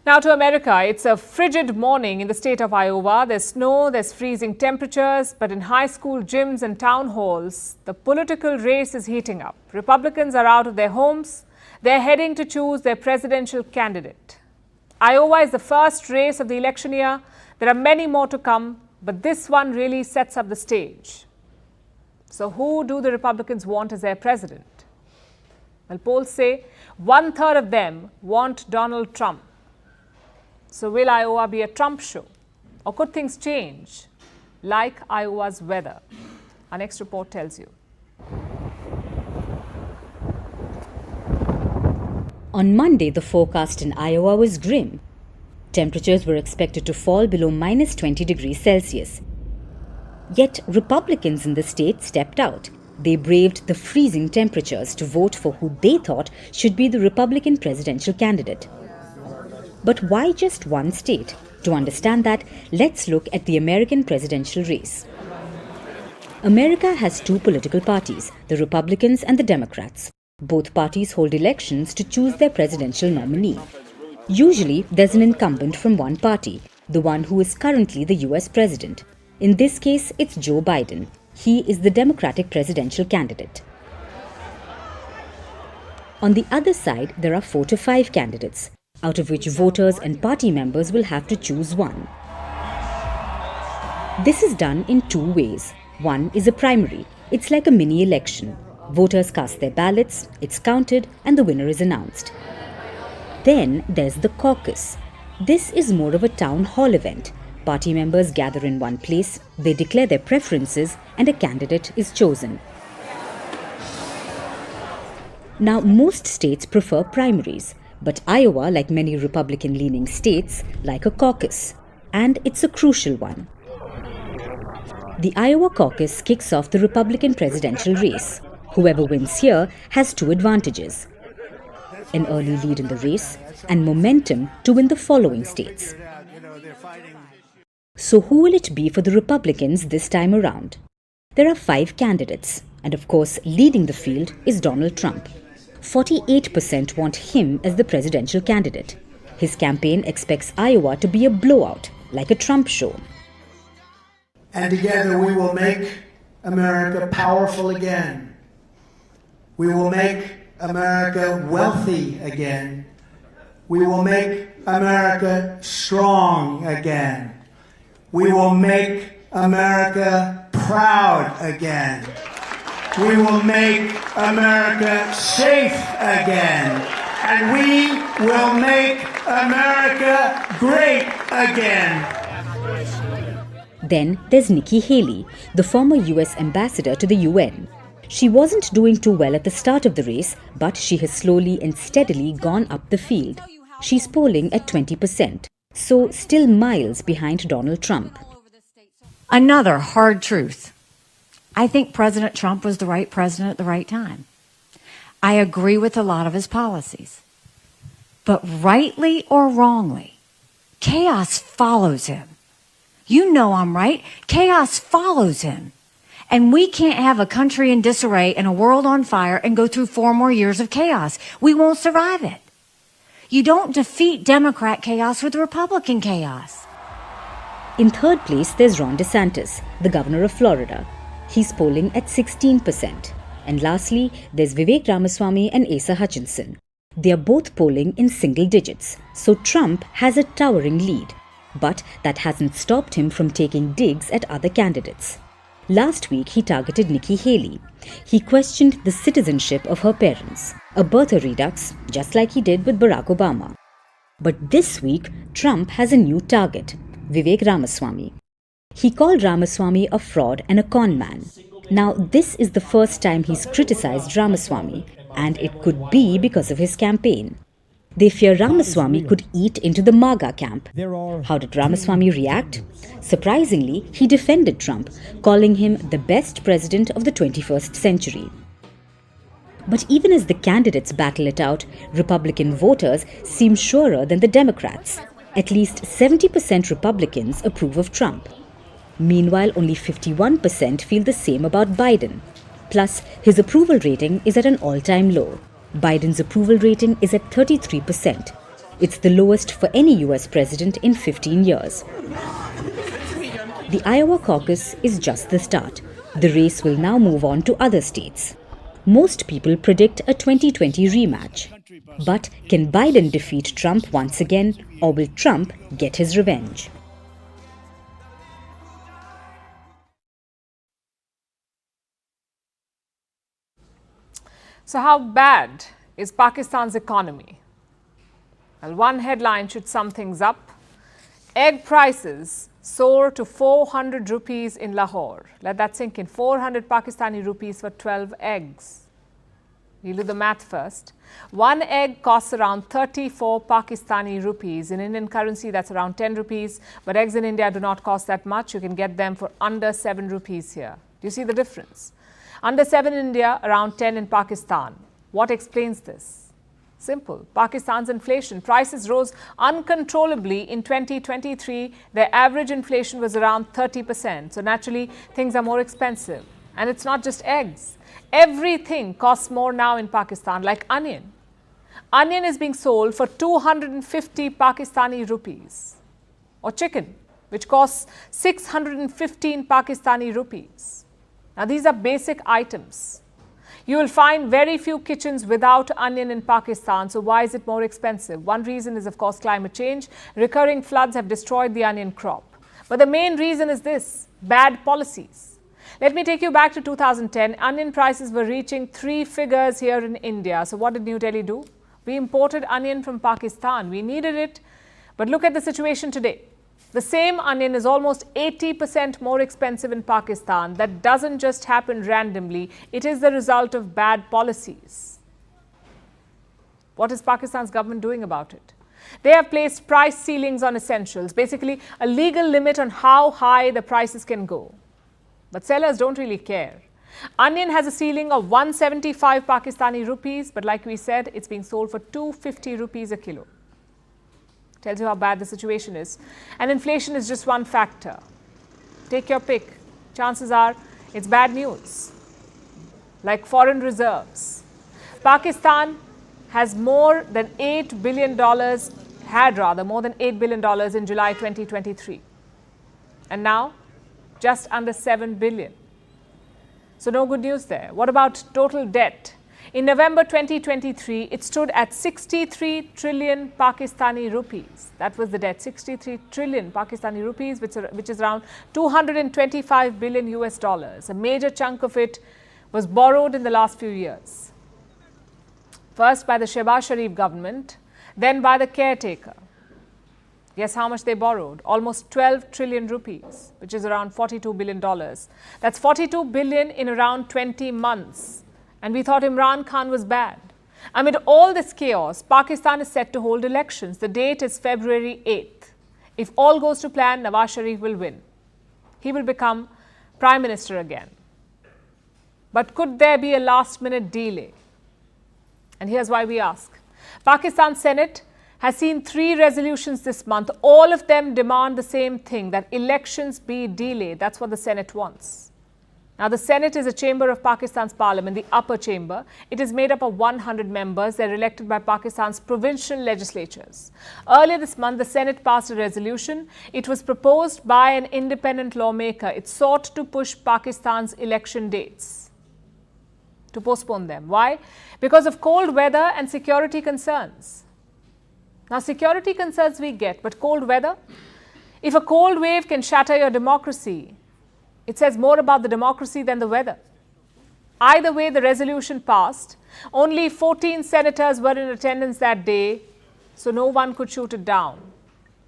Now to America. It's a frigid morning in the state of Iowa. There's snow, there's freezing temperatures, but in high school gyms and town halls, the political race is heating up. Republicans are out of their homes. They're heading to choose their presidential candidate. Iowa is the first race of the election year. There are many more to come, but this one really sets up the stage. So who do the Republicans want as their president? Well, polls say 1/3 of them want Donald Trump. So will Iowa be a Trump show? Or could things change, like Iowa's weather? Our next report tells you. On Monday, the forecast in Iowa was grim. Temperatures were expected to fall below -20 degrees Celsius. Yet Republicans in the state stepped out. They braved the freezing temperatures to vote for who they thought should be the Republican presidential candidate. But why just one state? To understand that, let's look at the American presidential race. America has 2 political parties, the Republicans and the Democrats. Both parties hold elections to choose their presidential nominee. Usually, there's an incumbent from one party, the one who is currently the US president. In this case, it's Joe Biden. He is the Democratic presidential candidate. On the other side, there are 4 to 5 candidates, out of which voters and party members will have to choose one. This is done in 2 ways. One is a primary. It's like a mini election. Voters cast their ballots, it's counted, and the winner is announced. Then there's the caucus. This is more of a town hall event. Party members gather in one place, they declare their preferences, and a candidate is chosen. Now, most states prefer primaries. But Iowa, like many Republican-leaning states, like a caucus. And it's a crucial one. The Iowa caucus kicks off the Republican presidential race. Whoever wins here has 2 advantages: an early lead in the race and momentum to win the following states. So who will it be for the Republicans this time around? There are 5 candidates. And of course, leading the field is Donald Trump. 48% want him as the presidential candidate. His campaign expects Iowa to be a blowout, like a Trump show. And together we will make America powerful again. We will make America wealthy again. We will make America strong again. We will make America proud again. We will make America safe again. And we will make America great again. Then there's Nikki Haley, the former US ambassador to the UN. She wasn't doing too well at the start of the race, but she has slowly and steadily gone up the field. She's polling at 20%, so still miles behind Donald Trump. Another hard truth. I think President Trump was the right president at the right time. I agree with a lot of his policies. But rightly or wrongly, chaos follows him. You know I'm right. Chaos follows him. And we can't have a country in disarray and a world on fire and go through 4 more years of chaos. We won't survive it. You don't defeat Democrat chaos with Republican chaos. In third place, there's Ron DeSantis, the governor of Florida. He's polling at 16%. And lastly, there's Vivek Ramaswamy and Asa Hutchinson. They are both polling in single digits, so Trump has a towering lead. But that hasn't stopped him from taking digs at other candidates. Last week, he targeted Nikki Haley. He questioned the citizenship of her parents, a birther redux, just like he did with Barack Obama. But this week, Trump has a new target, Vivek Ramaswamy. He called Ramaswamy a fraud and a con man. Now, this is the first time he's criticized Ramaswamy, and it could be because of his campaign. They fear Ramaswamy could eat into the MAGA camp. How did Ramaswamy react? Surprisingly, he defended Trump, calling him the best president of the 21st century. But even as the candidates battle it out, Republican voters seem surer than the Democrats. At least 70% Republicans approve of Trump. Meanwhile, only 51% feel the same about Biden. Plus, his approval rating is at an all-time low. Biden's approval rating is at 33%. It's the lowest for any US president in 15 years. The Iowa caucus is just the start. The race will now move on to other states. Most people predict a 2020 rematch. But can Biden defeat Trump once again, or will Trump get his revenge? So how bad is Pakistan's economy? Well, one headline should sum things up. Egg prices soar to 400 rupees in Lahore. Let that sink in. 400 Pakistani rupees for 12 eggs. We'll do the math first. One egg costs around 34 Pakistani rupees. In Indian currency, that's around 10 rupees. But eggs in India do not cost that much. You can get them for under 7 rupees here. Do you see the difference? Under 7 in India, around 10 in Pakistan. What explains this? Simple. Pakistan's inflation. Prices rose uncontrollably in 2023. Their average inflation was around 30%. So naturally, things are more expensive. And it's not just eggs. Everything costs more now in Pakistan, like onion. Onion is being sold for 250 Pakistani rupees. Or chicken, which costs 615 Pakistani rupees. Now, these are basic items. You will find very few kitchens without onion in Pakistan. So why is it more expensive? One reason is, of course, climate change. Recurring floods have destroyed the onion crop. But the main reason is this: bad policies. Let me take you back to 2010. Onion prices were reaching 3 figures here in India. So what did New Delhi do? We imported onion from Pakistan. We needed it. But look at the situation today. The same onion is almost 80% more expensive in Pakistan. That doesn't just happen randomly. It is the result of bad policies. What is Pakistan's government doing about it? They have placed price ceilings on essentials, basically a legal limit on how high the prices can go. But sellers don't really care. Onion has a ceiling of 175 Pakistani rupees, but like we said, it's being sold for 250 rupees a kilo. Tells you how bad the situation is. And inflation is just one factor. Take your pick. Chances are it's bad news. Like foreign reserves. Pakistan has more than $8 billion, more than $8 billion in July 2023. And now, just under 7 billion. So no good news there. What about total debt? In November 2023, it stood at 63 trillion Pakistani rupees. That was the debt, 63 trillion Pakistani rupees, which is around 225 billion US dollars. A major chunk of it was borrowed in the last few years. First by the Shehbaz Sharif government, then by the caretaker. Guess how much they borrowed? Almost 12 trillion rupees, which is around $42 billion. That's 42 billion in around 20 months. And we thought Imran Khan was bad. Amid all this chaos, Pakistan is set to hold elections. The date is February 8th. If all goes to plan, Nawaz Sharif will win. He will become Prime Minister again. But could there be a last-minute delay? And here's why we ask. Pakistan's Senate has seen 3 resolutions this month. All of them demand the same thing, that elections be delayed. That's what the Senate wants. Now, the Senate is a chamber of Pakistan's parliament, the upper chamber. It is made up of 100 members. They're elected by Pakistan's provincial legislatures. Earlier this month, the Senate passed a resolution. It was proposed by an independent lawmaker. It sought to push Pakistan's election dates, to postpone them. Why? Because of cold weather and security concerns. Now, security concerns we get, but cold weather? If a cold wave can shatter your democracy, it says more about the democracy than the weather. Either way, the resolution passed. Only 14 senators were in attendance that day, so no one could shoot it down.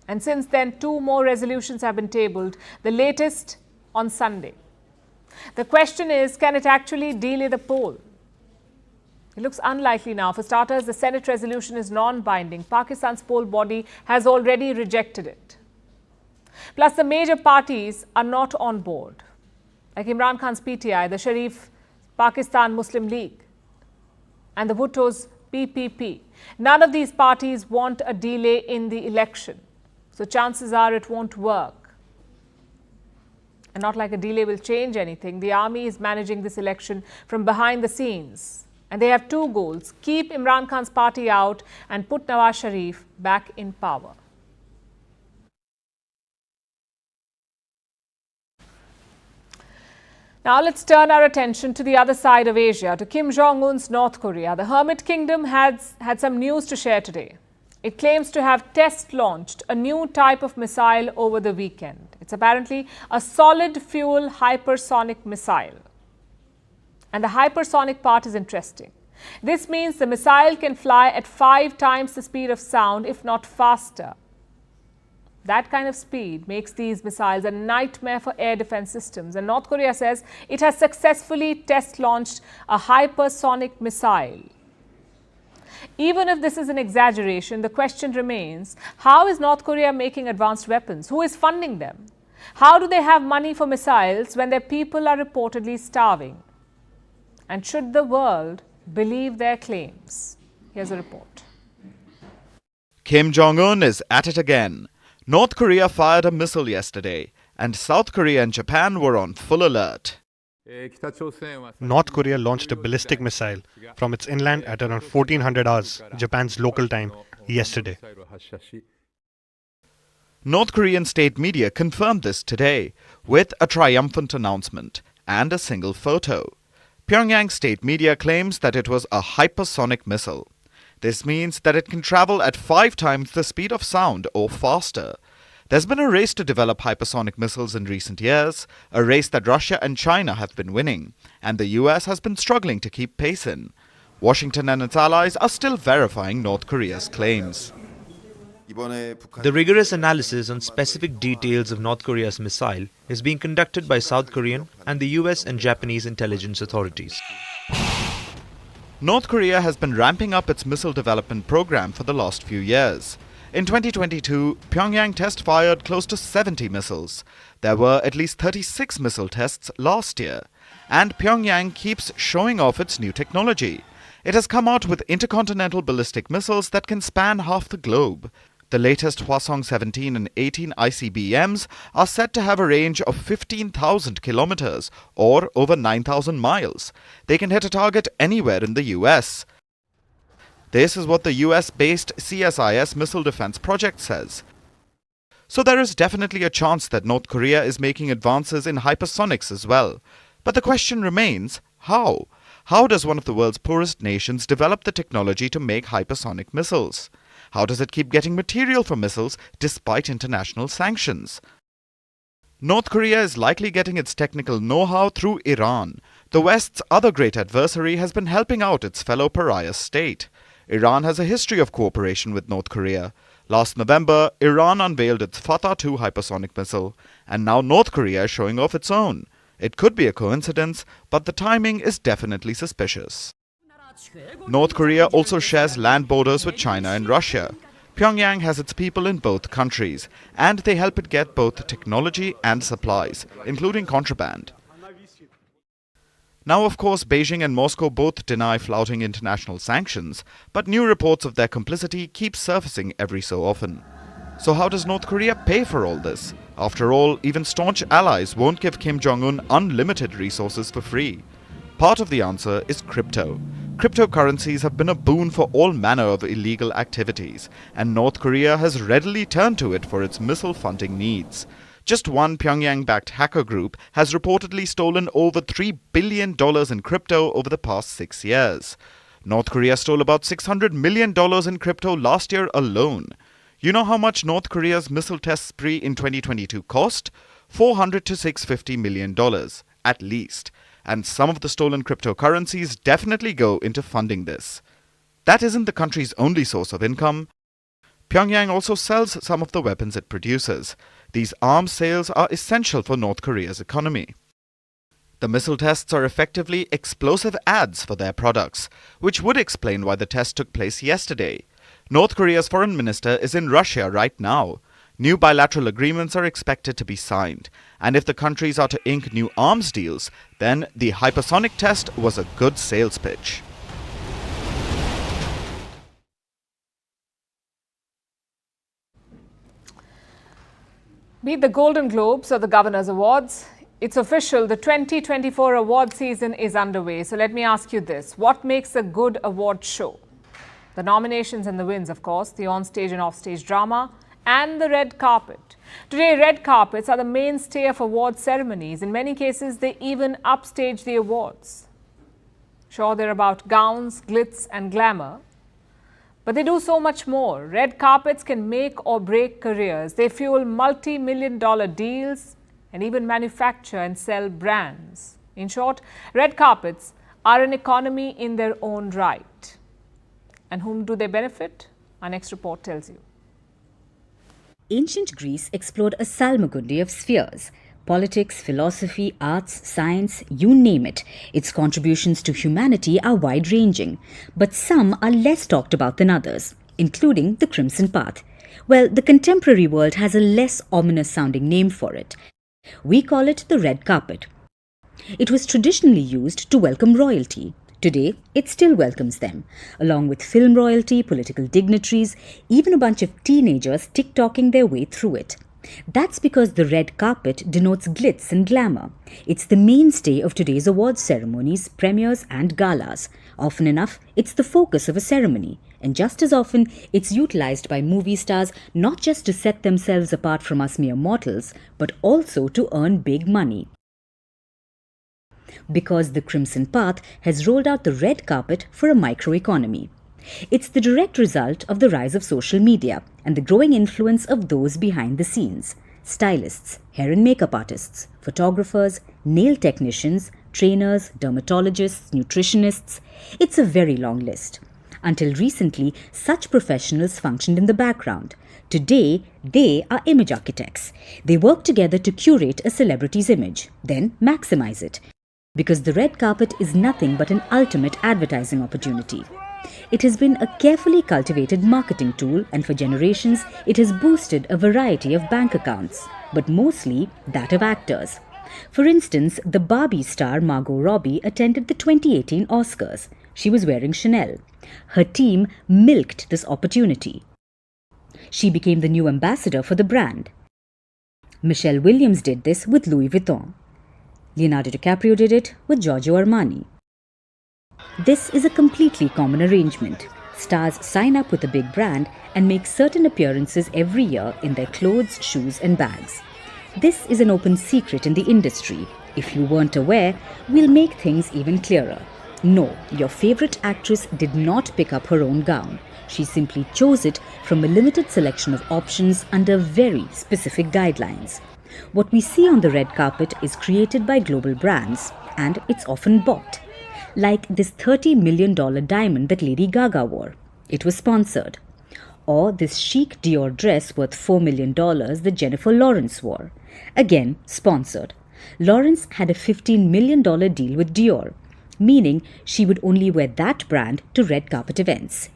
And since then, 2 more resolutions have been tabled, the latest on Sunday. The question is, can it actually delay the poll? It looks unlikely now. For starters, the Senate resolution is non-binding. Pakistan's poll body has already rejected it. Plus, the major parties are not on board, like Imran Khan's PTI, the Sharif Pakistan Muslim League, and the Bhutto's PPP. None of these parties want a delay in the election. So chances are it won't work. And not like a delay will change anything. The army is managing this election from behind the scenes. And they have 2 goals: keep Imran Khan's party out and put Nawaz Sharif back in power. Now let's turn our attention to the other side of Asia, to Kim Jong-un's North Korea. The Hermit Kingdom has had some news to share today. It claims to have test-launched a new type of missile over the weekend. It's apparently a solid-fuel hypersonic missile. And the hypersonic part is interesting. This means the missile can fly at 5 times the speed of sound, if not faster. That kind of speed makes these missiles a nightmare for air defense systems. And North Korea says it has successfully test-launched a hypersonic missile. Even if this is an exaggeration, the question remains, how is North Korea making advanced weapons? Who is funding them? How do they have money for missiles when their people are reportedly starving? And should the world believe their claims? Here's a report. Kim Jong-un is at it again. North Korea fired a missile yesterday, and South Korea and Japan were on full alert. North Korea launched a ballistic missile from its inland at around 1400 hours, Japan's local time, yesterday. North Korean state media confirmed this today with a triumphant announcement and a single photo. Pyongyang state media claims that it was a hypersonic missile. This means that it can travel at 5 times the speed of sound or faster. There's been a race to develop hypersonic missiles in recent years, a race that Russia and China have been winning, and the US has been struggling to keep pace in. Washington and its allies are still verifying North Korea's claims. The rigorous analysis on specific details of North Korea's missile is being conducted by South Korean and the US and Japanese intelligence authorities. North Korea has been ramping up its missile development program for the last few years. In 2022, Pyongyang test-fired close to 70 missiles. There were at least 36 missile tests last year. And Pyongyang keeps showing off its new technology. It has come out with intercontinental ballistic missiles that can span half the globe. The latest Hwasong 17 and 18 ICBMs are said to have a range of 15,000 kilometers or over 9,000 miles. They can hit a target anywhere in the US. This is what the US-based CSIS missile defense project says. So there is definitely a chance that North Korea is making advances in hypersonics as well. But the question remains, how? How does one of the world's poorest nations develop the technology to make hypersonic missiles? How does it keep getting material for missiles despite international sanctions? North Korea is likely getting its technical know-how through Iran. The West's other great adversary has been helping out its fellow pariah state. Iran has a history of cooperation with North Korea. Last November, Iran unveiled its Fatah-2 hypersonic missile, and now North Korea is showing off its own. It could be a coincidence, but the timing is definitely suspicious. North Korea also shares land borders with China and Russia. Pyongyang has its people in both countries, and they help it get both technology and supplies, including contraband. Now, of course, Beijing and Moscow both deny flouting international sanctions, but new reports of their complicity keep surfacing every so often. So how does North Korea pay for all this? After all, even staunch allies won't give Kim Jong-un unlimited resources for free. Part of the answer is crypto. Cryptocurrencies have been a boon for all manner of illegal activities, and North Korea has readily turned to it for its missile funding needs. Just one Pyongyang-backed hacker group has reportedly stolen over $3 billion in crypto over the past 6 years. North Korea stole about $600 million in crypto last year alone. You know how much North Korea's missile test spree in 2022 cost? $400 to $650 million, at least. And some of the stolen cryptocurrencies definitely go into funding this. That isn't the country's only source of income. Pyongyang also sells some of the weapons it produces. These arms sales are essential for North Korea's economy. The missile tests are effectively explosive ads for their products, which would explain why the test took place yesterday. North Korea's foreign minister is in Russia right now. New bilateral agreements are expected to be signed, and if the countries are to ink new arms deals, then the hypersonic test was a good sales pitch. Be it the Golden Globes or the Governor's Awards, it's official, the 2024 award season is underway. So let me ask you this, what makes a good award show? The nominations and the wins, of course, the on-stage and off-stage drama, and the red carpet. Today, red carpets are the mainstay of award ceremonies. In many cases, they even upstage the awards. Sure, they're about gowns, glitz and glamour, but they do so much more. Red carpets can make or break careers. They fuel multi-million-dollar deals and even manufacture and sell brands. In short, red carpets are an economy in their own right. And whom do they benefit? Our next report tells you. Ancient Greece explored a salmagundi of spheres. Politics, philosophy, arts, science, you name it. Its contributions to humanity are wide-ranging, but some are less talked about than others, including the Crimson Path. Well, the contemporary world has a less ominous-sounding name for it. We call it the red carpet. It was traditionally used to welcome royalty. Today, it still welcomes them, along with film royalty, political dignitaries, even a bunch of teenagers tick-tocking their way through it. That's because the red carpet denotes glitz and glamour. It's the mainstay of today's awards ceremonies, premieres and galas. Often enough, it's the focus of a ceremony. And just as often, it's utilized by movie stars not just to set themselves apart from us mere mortals, but also to earn big money. Because the Crimson Path has rolled out the red carpet for a microeconomy. It's the direct result of the rise of social media and the growing influence of those behind the scenes. Stylists, hair and makeup artists, photographers, nail technicians, trainers, dermatologists, nutritionists. It's a very long list. Until recently, such professionals functioned in the background. Today, they are image architects. They work together to curate a celebrity's image, then maximize it. Because the red carpet is nothing but an ultimate advertising opportunity. It has been a carefully cultivated marketing tool, and for generations, it has boosted a variety of bank accounts, but mostly that of actors. For instance, the Barbie star Margot Robbie attended the 2018 Oscars. She was wearing Chanel. Her team milked this opportunity. She became the new ambassador for the brand. Michelle Williams did this with Louis Vuitton. Leonardo DiCaprio did it with Giorgio Armani. This is a completely common arrangement. Stars sign up with a big brand and make certain appearances every year in their clothes, shoes and bags. This is an open secret in the industry. If you weren't aware, we'll make things even clearer. No, your favorite actress did not pick up her own gown. She simply chose it from a limited selection of options under very specific guidelines. What we see on the red carpet is created by global brands, and it's often bought. Like this $30 million diamond that Lady Gaga wore. It was sponsored. Or this chic Dior dress worth $4 million that Jennifer Lawrence wore. Again, sponsored. Lawrence had a $15 million deal with Dior, meaning she would only wear that brand to red carpet events.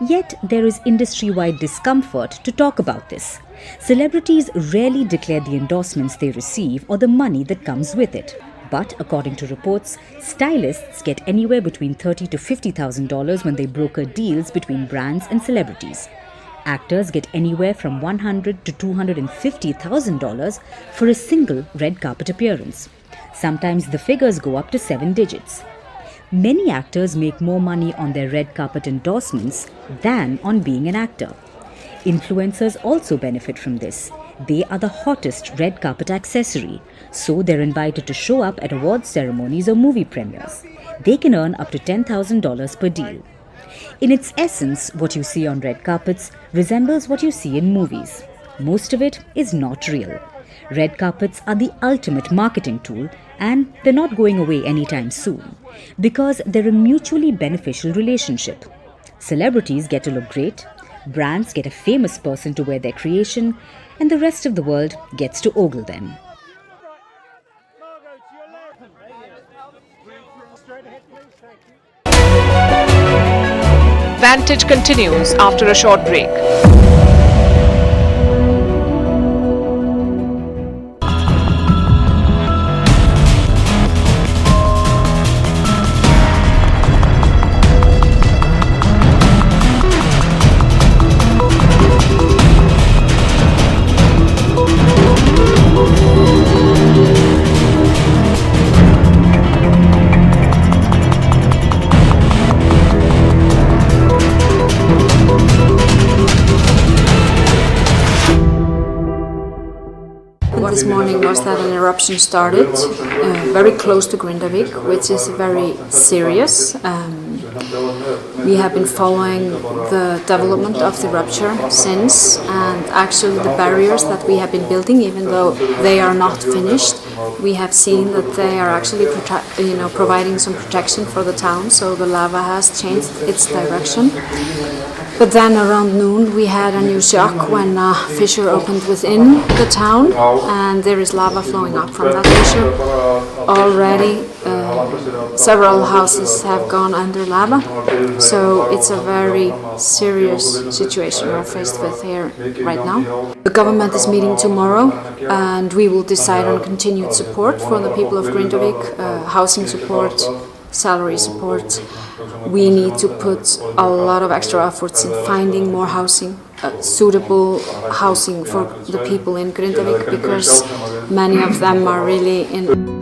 Yet there is industry-wide discomfort to talk about this. Celebrities rarely declare the endorsements they receive or the money that comes with it. But according to reports, stylists get anywhere between $30,000 to $50,000 when they broker deals between brands and celebrities. Actors get anywhere from $100,000 to $250,000 for a single red carpet appearance. Sometimes the figures go up to 7 digits. Many actors make more money on their red carpet endorsements than on being an actor. Influencers also benefit from this. They are the hottest red carpet accessory, so they're invited to show up at awards ceremonies or movie premieres. They can earn up to $10,000 per deal. In its essence, what you see on red carpets resembles what you see in movies. Most of it is not real. Red carpets are the ultimate marketing tool, and they're not going away anytime soon, because they're a mutually beneficial relationship. Celebrities get to look great, brands get a famous person to wear their creation, and the rest of the world gets to ogle them. Vantage continues after a short break. This morning was that an eruption started very close to Grindavik, which is very serious. We have been following the development of the rupture since, and actually the barriers that we have been building, even though they are not finished, we have seen that they are actually providing some protection for the town, so the lava has changed its direction. But then around noon we had a new shock when a fissure opened within the town, and there is lava flowing up from that fissure. Already several houses have gone under lava, so it's a very serious situation we're faced with here right now. The government is meeting tomorrow, and we will decide on continued support for the people of Grindavik, housing support, salary support. We need to put a lot of extra efforts in finding more housing, suitable housing for the people in Grindavik, because many of them are really in.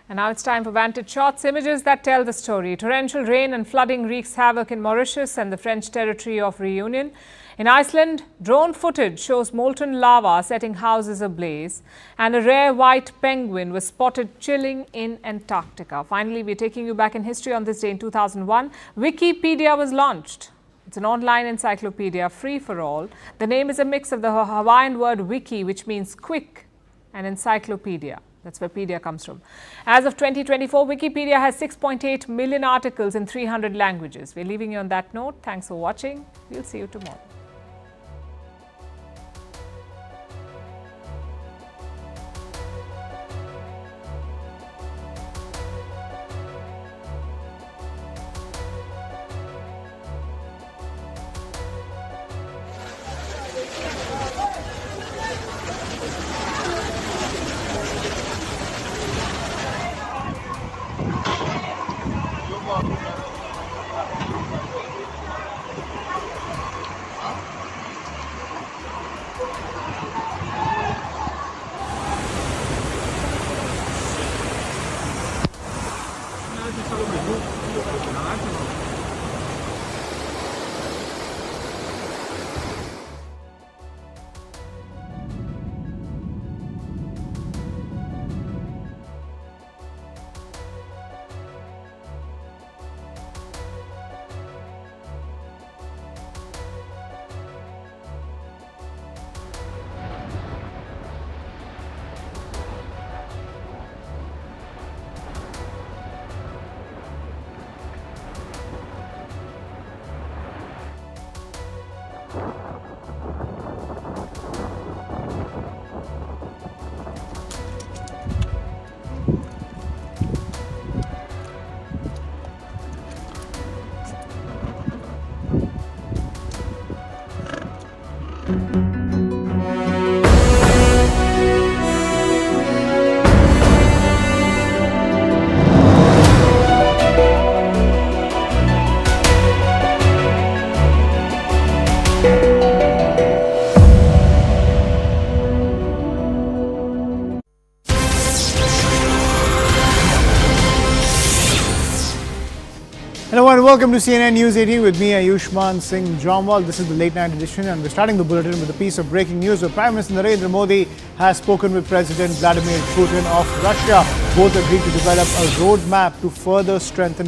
And now it's time for Vantage Shots, images that tell the story. Torrential rain and flooding wreaks havoc in Mauritius and the French territory of Reunion. In Iceland, drone footage shows molten lava setting houses ablaze, and a rare white penguin was spotted chilling in Antarctica. Finally, we're taking you back in history. On this day in 2001, Wikipedia was launched. It's an online encyclopedia, free for all. The name is a mix of the Hawaiian word wiki, which means quick, and encyclopedia. That's where pedia comes from. As of 2024, Wikipedia has 6.8 million articles in 300 languages. We're leaving you on that note. Thanks for watching. We'll see you tomorrow. Hello and welcome to CNN News 18 with me, Ayushman Singh Jomwal. This is the late night edition and we're starting the bulletin with a piece of breaking news where Prime Minister Narendra Modi has spoken with President Vladimir Putin of Russia. Both agreed to develop a roadmap to further strengthen